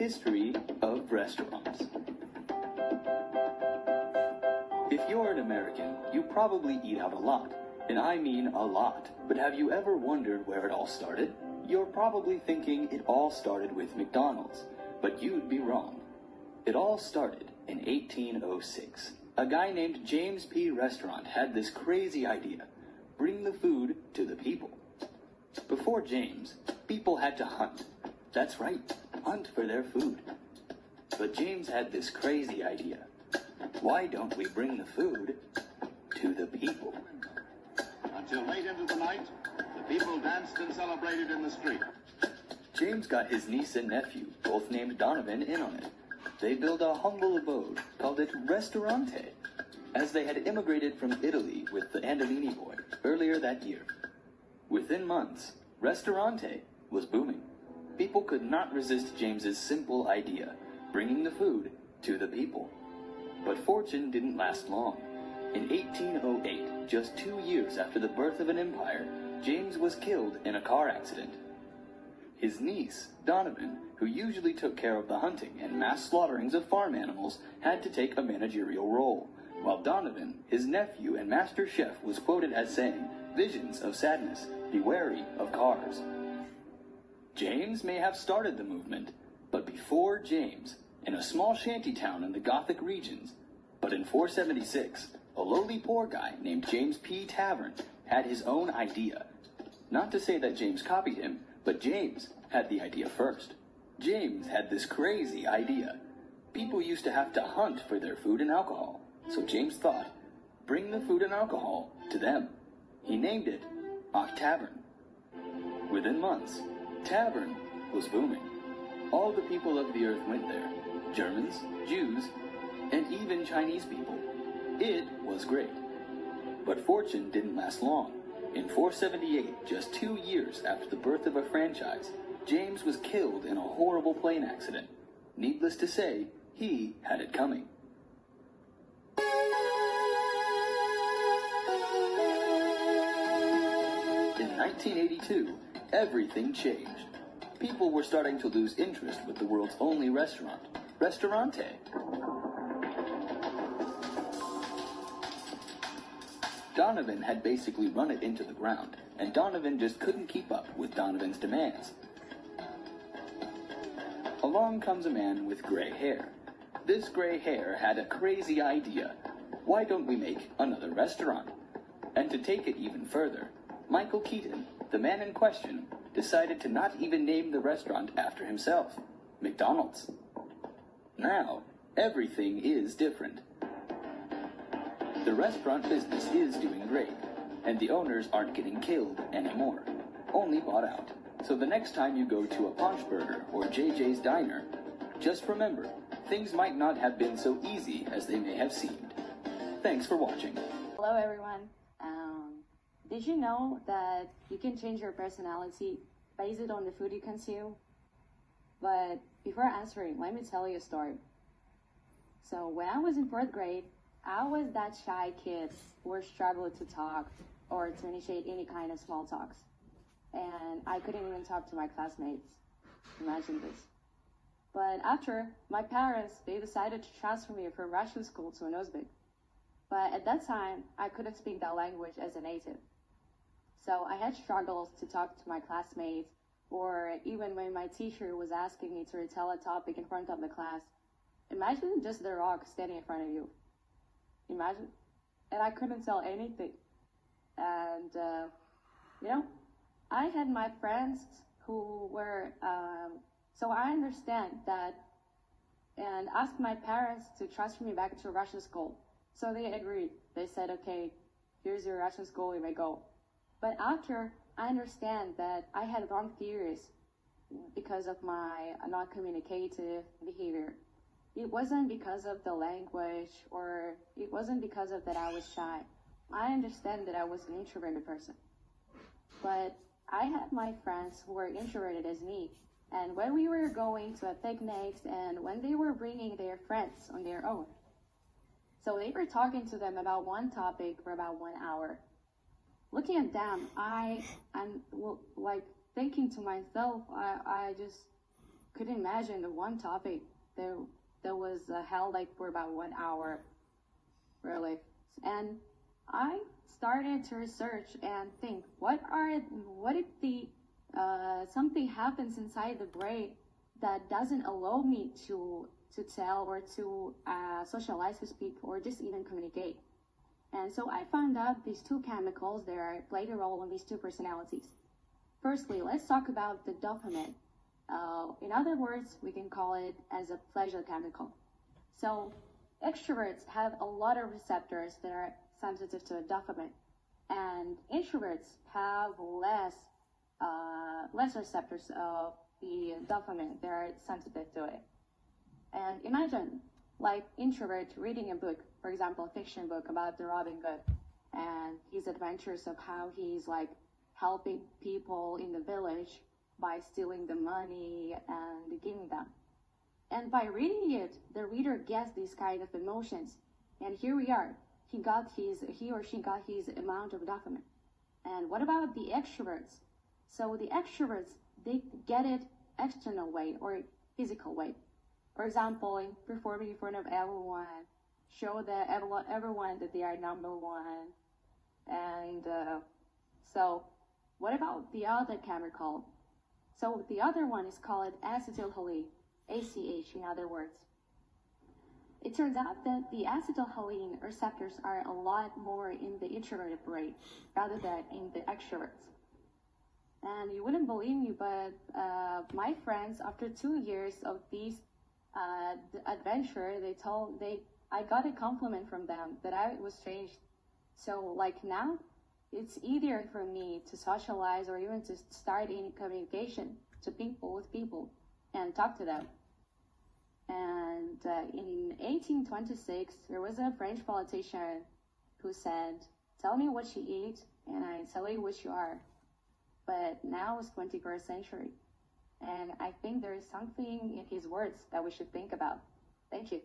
history of restaurants. If you're an American, you probably eat out a lot, and I mean a lot. But have you ever wondered where it all started? You're probably thinking it all started with McDonald's, but you'd be wrong. It all started in 1806. A guy named James P. Restaurant had this crazy idea: bring the food to the people. Before James, people had to hunt. That's right, hunt for their food. But James had this crazy idea: why don't we bring the food to the people? Until late into the night, the people danced and celebrated in the street. James got his niece and nephew, both named Donovan, in on it. They built a humble abode, called it Ristorante, as they had immigrated from Italy with the Andolini boy earlier that year. Within months, Ristorante was booming. People could not resist James's simple idea: bringing the food to the people. But fortune didn't last long. In 1808, just 2 years after the birth of an empire, James was killed in a car accident. His niece, Donovan, who usually took care of the hunting and mass slaughterings of farm animals, had to take a managerial role, while Donovan, his nephew and master chef, was quoted as saying, "Visions of sadness, be wary of cars." James may have started the movement, but before James, in a small shanty town in the Gothic regions, but in 476, a lowly poor guy named James P. Tavern had his own idea. Not to say that James copied him, but James had the idea first. James had this crazy idea. People used to have to hunt for their food and alcohol, so James thought, bring the food and alcohol to them. He named it Tavern. Within months, Tavern was booming. All the people of the earth went there: Germans, Jews, and even Chinese people. It was great. But fortune didn't last long. In 478, just 2 years after the birth of a franchise, James was killed in a horrible plane accident. Needless to say, he had it coming. In 1982, everything changed. People were starting to lose interest with the world's only restaurant, Ristorante. Donovan had basically run it into the ground, and Donovan just couldn't keep up with Donovan's demands. Along comes a man with gray hair. This gray hair had a crazy idea: why don't we make another restaurant? And to take it even further, Michael Keaton, the man in question, decided to not even name the restaurant after himself: McDonald's. Now, everything is different. The restaurant business is doing great, and the owners aren't getting killed anymore, only bought out. So the next time you go to a Punch Burger or JJ's Diner, just remember, things might not have been so easy as they may have seemed. Thanks for watching. Hello everyone. Did you know that you can change your personality based on the food you consume? But before answering, let me tell you a story. So when I was in 4th grade, I was that shy kid who struggled to talk or to initiate any kind of small talks. And I couldn't even talk to my classmates. Imagine this. But after, my parents, they decided to transfer me from Russian school to an Uzbek. But at that time, I couldn't speak that language as a native. So I had struggles to talk to my classmates, or even when my teacher was asking me to retell a topic in front of the class. Imagine just the rock standing in front of you. Imagine. And I couldn't tell anything. And, I had my friends who were, so I understand that, and asked my parents to transfer me back to Russian school. So they agreed. They said, okay, here's your Russian school, you may go. But after, I understand that I had wrong theories because of my non-communicative behavior. It wasn't because of the language, or it wasn't because of that I was shy. I understand that I was an introverted person. But I had my friends who were introverted as me, and when we were going to a picnic and when they were bringing their friends on their own, so they were talking to them about one topic for about 1 hour. Looking at them, I'm like thinking to myself, I just couldn't imagine the one topic that was held like for about 1 hour, really. And I started to research and think, what if the something happens inside the brain that doesn't allow me to tell or to socialize with people or just even communicate. And so I found out these two chemicals that played a role in these two personalities. Firstly, let's talk about the dopamine. In other words, we can call it as a pleasure chemical. So extroverts have a lot of receptors that are sensitive to dopamine, and introverts have less receptors of the dopamine that are sensitive to it. And imagine, like, introvert reading a book, for example, a fiction book about the Robin Hood and his adventures of how he's like helping people in the village by stealing the money and giving them. And by reading it, the reader gets these kind of emotions. And here we are. He or she got his amount of dopamine. And what about the extroverts? So the extroverts, they get it external way or physical way. For example, performing in front of everyone, show that everyone that they are number one. And so what about the other chemical? So the other one is called acetylcholine, ACH in other words. It turns out that the acetylcholine receptors are a lot more in the introverted brain rather than in the extroverts. And you wouldn't believe me, but my friends, after 2 years of this adventure, I got a compliment from them that I was changed. So like now, it's easier for me to socialize or even to start any communication with people and talk to them. And in 1826, there was a French politician who said, "Tell me what you eat, and I tell you what you are." But now it's 21st century. And I think there is something in his words that we should think about. Thank you.